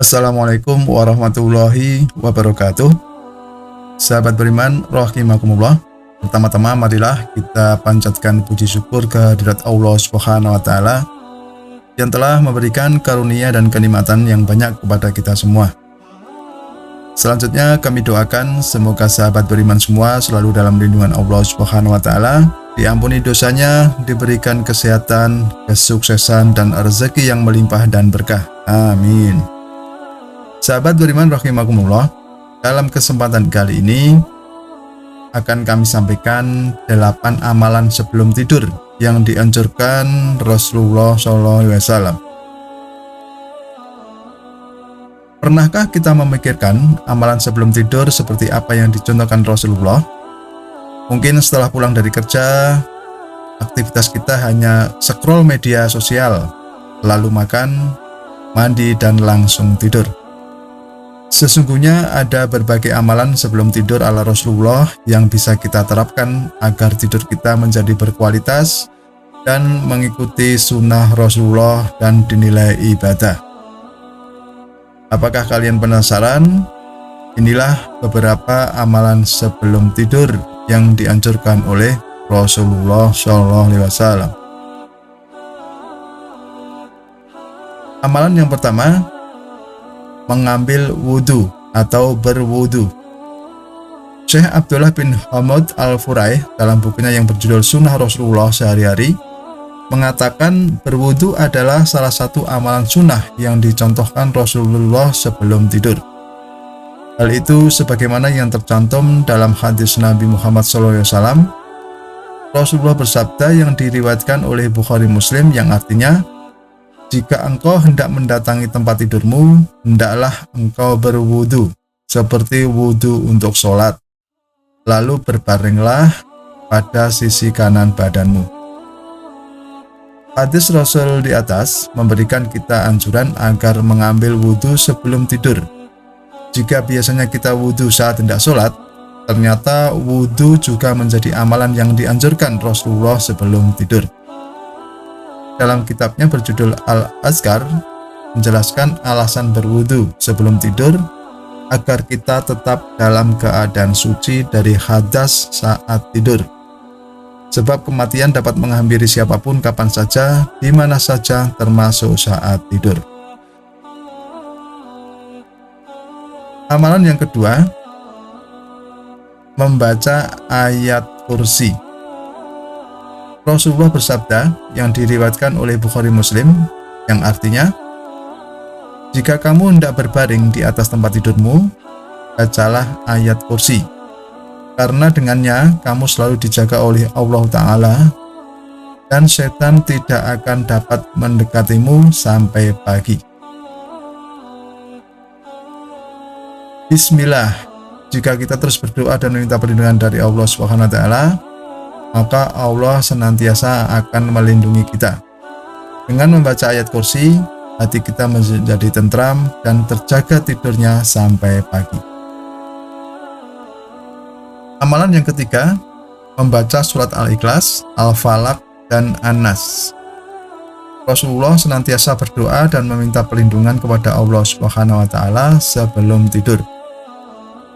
Assalamualaikum warahmatullahi wabarakatuh. Sahabat beriman rahimakumullah. Pertama-tama marilah kita panjatkan puji syukur kehadirat Allah Subhanahu wa taala yang telah memberikan karunia dan kenikmatan yang banyak kepada kita semua. Selanjutnya kami doakan semoga sahabat beriman semua selalu dalam lindungan Allah Subhanahu wa taala, diampuni dosanya, diberikan kesehatan, kesuksesan dan rezeki yang melimpah dan berkah. Amin. Sahabat beriman rahimakumullah, dalam kesempatan kali ini akan kami sampaikan 8 amalan sebelum tidur yang dianjurkan Rasulullah SAW. Pernahkah kita memikirkan amalan sebelum tidur seperti apa yang dicontohkan Rasulullah? Mungkin setelah pulang dari kerja, aktivitas kita hanya scroll media sosial, lalu makan, mandi, dan langsung tidur. Sesungguhnya ada berbagai amalan sebelum tidur ala Rasulullah yang bisa kita terapkan agar tidur kita menjadi berkualitas dan mengikuti sunnah Rasulullah dan dinilai ibadah. Apakah kalian penasaran? Inilah beberapa amalan sebelum tidur yang dianjurkan oleh Rasulullah SAW. Amalan yang pertama, mengambil wudhu atau berwudhu. Syekh Abdullah bin Hamad Al-Furai dalam bukunya yang berjudul Sunnah Rasulullah Sehari-hari mengatakan berwudhu adalah salah satu amalan sunnah yang dicontohkan Rasulullah sebelum tidur. Hal itu sebagaimana yang tercantum dalam hadis Nabi Muhammad SAW. Rasulullah bersabda yang diriwayatkan oleh Bukhari Muslim yang artinya, jika engkau hendak mendatangi tempat tidurmu, hendaklah engkau berwudu seperti wudu untuk sholat. Lalu berbaringlah pada sisi kanan badanmu. Hadis Rasul di atas memberikan kita anjuran agar mengambil wudu sebelum tidur. Jika biasanya kita wudu saat hendak sholat, ternyata wudu juga menjadi amalan yang dianjurkan Rasulullah sebelum tidur. Dalam kitabnya berjudul Al-Azkar menjelaskan alasan berwudu sebelum tidur agar kita tetap dalam keadaan suci dari hadas saat tidur. Sebab kematian dapat menghampiri siapapun kapan saja, di mana saja, termasuk saat tidur. Amalan yang kedua, membaca ayat kursi. Rasulullah bersabda yang diriwayatkan oleh Bukhari Muslim yang artinya, jika kamu hendak berbaring di atas tempat tidurmu, bacalah ayat kursi, karena dengannya kamu selalu dijaga oleh Allah Ta'ala dan setan tidak akan dapat mendekatimu sampai pagi. Bismillah, jika kita terus berdoa dan meminta perlindungan dari Allah SWT, maka Allah senantiasa akan melindungi kita. Dengan membaca ayat kursi, hati kita menjadi tentram dan terjaga tidurnya sampai pagi. Amalan yang ketiga, membaca surat Al-Ikhlas, Al-Falaq, dan An-Nas. Rasulullah senantiasa berdoa dan meminta perlindungan kepada Allah Subhanahu wa taala sebelum tidur.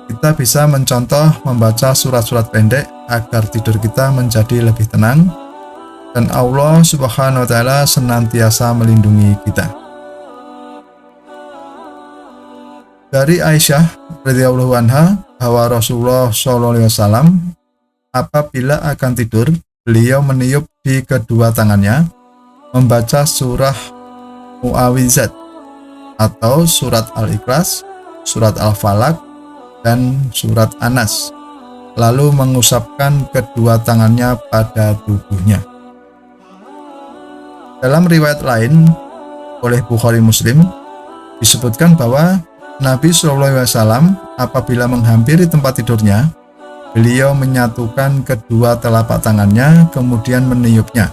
Kita bisa mencontoh membaca surat-surat pendek agar tidur kita menjadi lebih tenang dan Allah Subhanahu wa taala senantiasa melindungi kita. Dari Aisyah radhiyallahu anha bahwa Rasulullah SAW apabila akan tidur, beliau meniup di kedua tangannya membaca surah Mu'awizat atau surat Al-Ikhlas, surat Al-Falaq, dan surat An-Nas, lalu mengusapkan kedua tangannya pada tubuhnya. Dalam riwayat lain oleh Bukhari Muslim disebutkan bahwa Nabi SAW apabila menghampiri tempat tidurnya, beliau menyatukan kedua telapak tangannya kemudian meniupnya,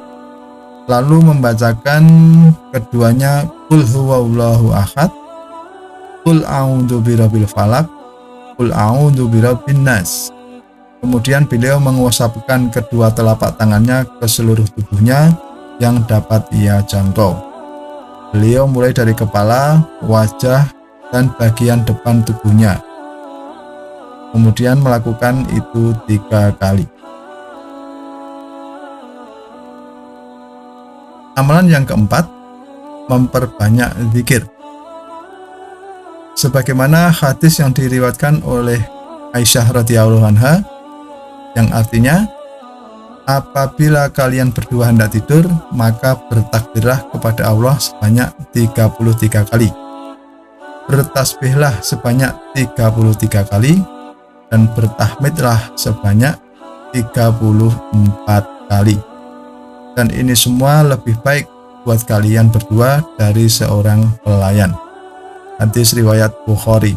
lalu membacakan keduanya Qul huwallahu ahad, Qul a'udzu birabbil falaq, Qul a'udzu birabbin nas. Kemudian beliau mengusapkan kedua telapak tangannya ke seluruh tubuhnya yang dapat ia jangkau. Beliau mulai dari kepala, wajah, dan bagian depan tubuhnya. Kemudian melakukan itu 3 kali. Amalan yang keempat, memperbanyak zikir. Sebagaimana hadis yang diriwayatkan oleh Aisyah radhiyallahu anha, yang artinya, apabila kalian berdua hendak tidur, maka bertakbirlah kepada Allah sebanyak 33 kali. Bertasbihlah sebanyak 33 kali, dan bertahmidlah sebanyak 34 kali. Dan ini semua lebih baik buat kalian berdua dari seorang pelayan. Hadis riwayat Bukhari.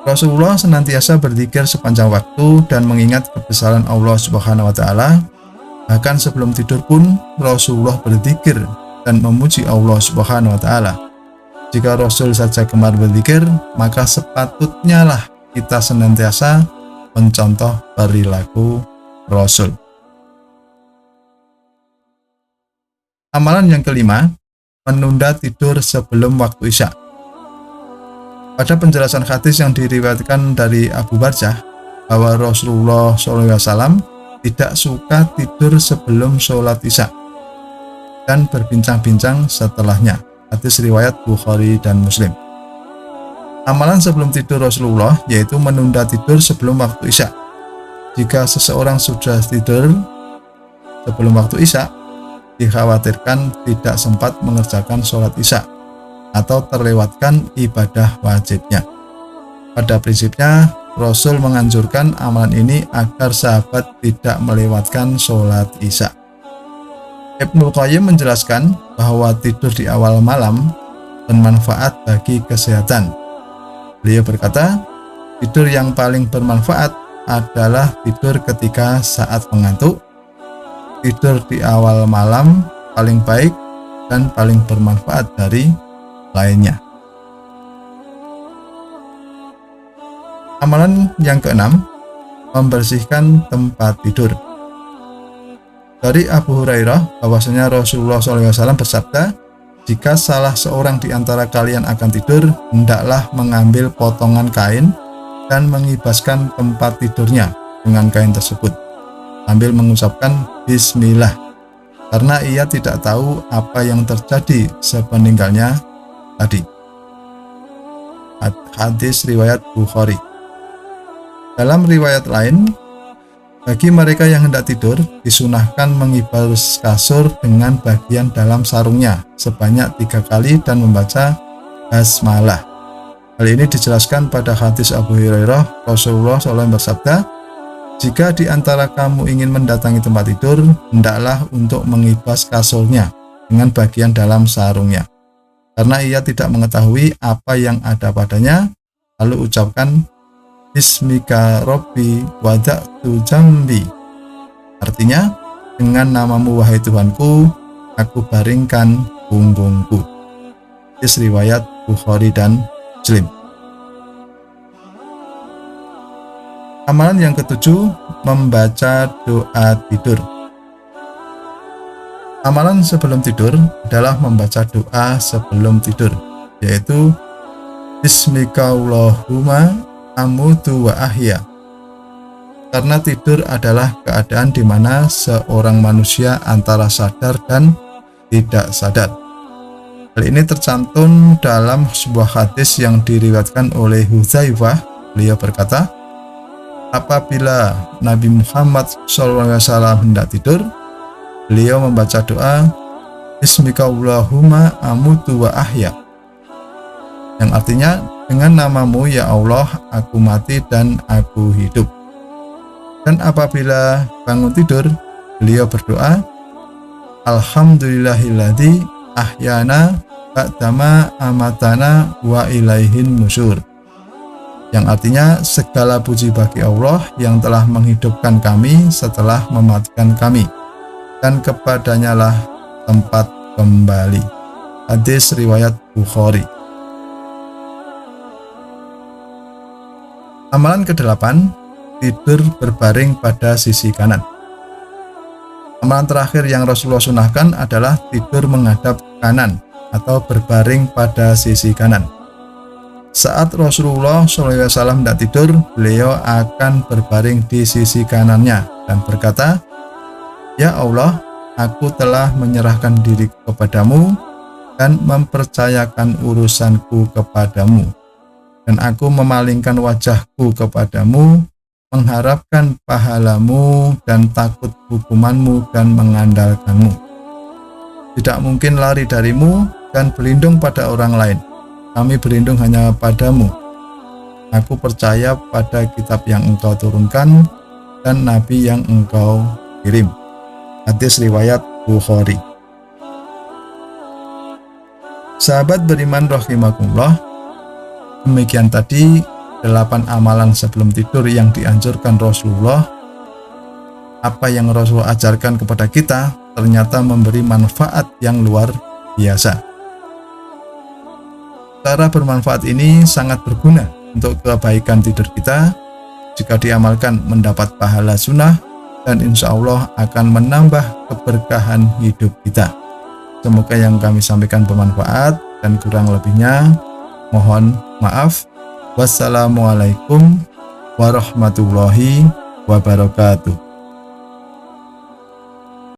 Rasulullah senantiasa berzikir sepanjang waktu dan mengingat kebesaran Allah Subhanahu wa taala. Bahkan sebelum tidur pun Rasulullah berzikir dan memuji Allah Subhanahu wa taala. Jika Rasul saja gemar berzikir, maka sepatutnya lah kita senantiasa mencontoh perilaku Rasul. Amalan yang kelima, menunda tidur sebelum waktu Isya. Pada penjelasan hadis yang diriwayatkan dari Abu Barzah bahwa Rasulullah SAW tidak suka tidur sebelum sholat Isya dan berbincang-bincang setelahnya. Hadis riwayat Bukhari dan Muslim. Amalan sebelum tidur Rasulullah yaitu menunda tidur sebelum waktu Isya. Jika seseorang sudah tidur sebelum waktu Isya, dikhawatirkan tidak sempat mengerjakan sholat Isya atau terlewatkan ibadah wajibnya. Pada prinsipnya, Rasul menganjurkan amalan ini agar sahabat tidak melewatkan sholat Isya. Ibnul Qayyim menjelaskan bahwa tidur di awal malam bermanfaat bagi kesehatan. Beliau berkata, tidur yang paling bermanfaat adalah tidur ketika saat mengantuk. Tidur di awal malam paling baik dan paling bermanfaat dari lainnya. Amalan yang keenam, membersihkan tempat tidur. Dari Abu Hurairah bahwasanya Rasulullah SAW bersabda, jika salah seorang di antara kalian akan tidur, hendaklah mengambil potongan kain dan mengibaskan tempat tidurnya dengan kain tersebut sambil mengucapkan Bismillah, karena ia tidak tahu apa yang terjadi sepeninggalnya tadi. Hadis riwayat Bukhari. Dalam riwayat lain, bagi mereka yang hendak tidur, disunahkan mengibas kasur dengan bagian dalam sarungnya sebanyak 3 kali dan membaca basmalah. Hal ini dijelaskan pada hadis Abu Hurairah. Rasulullah SAW bersabda, jika di antara kamu ingin mendatangi tempat tidur, hendaklah untuk mengibas kasurnya dengan bagian dalam sarungnya, karena ia tidak mengetahui apa yang ada padanya. Lalu ucapkan Bismika Robbi wada'tu jambi. Artinya, dengan namamu wahai Tuhanku, aku baringkan punggungku. Hadis riwayat Bukhari dan Muslim. Amalan yang ketujuh, membaca doa tidur. Amalan sebelum tidur adalah membaca doa sebelum tidur, yaitu Bismika Allahumma amutu wa ahya. Karena tidur adalah keadaan di mana seorang manusia antara sadar dan tidak sadar. Hal ini tercantum dalam sebuah hadis yang diriwayatkan oleh Hudzaifah. Beliau berkata, apabila Nabi Muhammad SAW hendak tidur, beliau membaca doa Bismika Allahumma amutu wa ahya, yang artinya, dengan namamu ya Allah aku mati dan aku hidup. Dan apabila bangun tidur, beliau berdoa Alhamdulillahilladzi ahyana ba'dama amatana wa ilaihin nusyur, yang artinya segala puji bagi Allah yang telah menghidupkan kami setelah mematikan kami, dan kepadanya lah tempat kembali. Hadis riwayat Bukhari. Amalan ke-8, tidur berbaring pada sisi kanan. Amalan terakhir yang Rasulullah sunahkan adalah tidur menghadap kanan atau berbaring pada sisi kanan. Saat Rasulullah SAW tidak tidur, beliau akan berbaring di sisi kanannya dan berkata, "Ya Allah, aku telah menyerahkan diri kepadamu dan mempercayakan urusanku kepadamu. Dan aku memalingkan wajahku kepadamu, mengharapkan pahalamu dan takut hukumanmu dan mengandalkanmu. Tidak mungkin lari darimu dan berlindung pada orang lain. Kami berlindung hanya padamu. Aku percaya pada kitab yang engkau turunkan dan nabi yang engkau kirim." Hadis riwayat Bukhari. Sahabat beriman rahimakumullah, demikian tadi 8 amalan sebelum tidur yang dianjurkan Rasulullah. Apa yang Rasul ajarkan kepada kita ternyata memberi manfaat yang luar biasa. Cara bermanfaat ini sangat berguna untuk kebaikan tidur kita. Jika diamalkan mendapat pahala sunnah dan insya Allah akan menambah keberkahan hidup kita. Semoga yang kami sampaikan bermanfaat dan kurang lebihnya mohon maaf. Wassalamualaikum warahmatullahi wabarakatuh.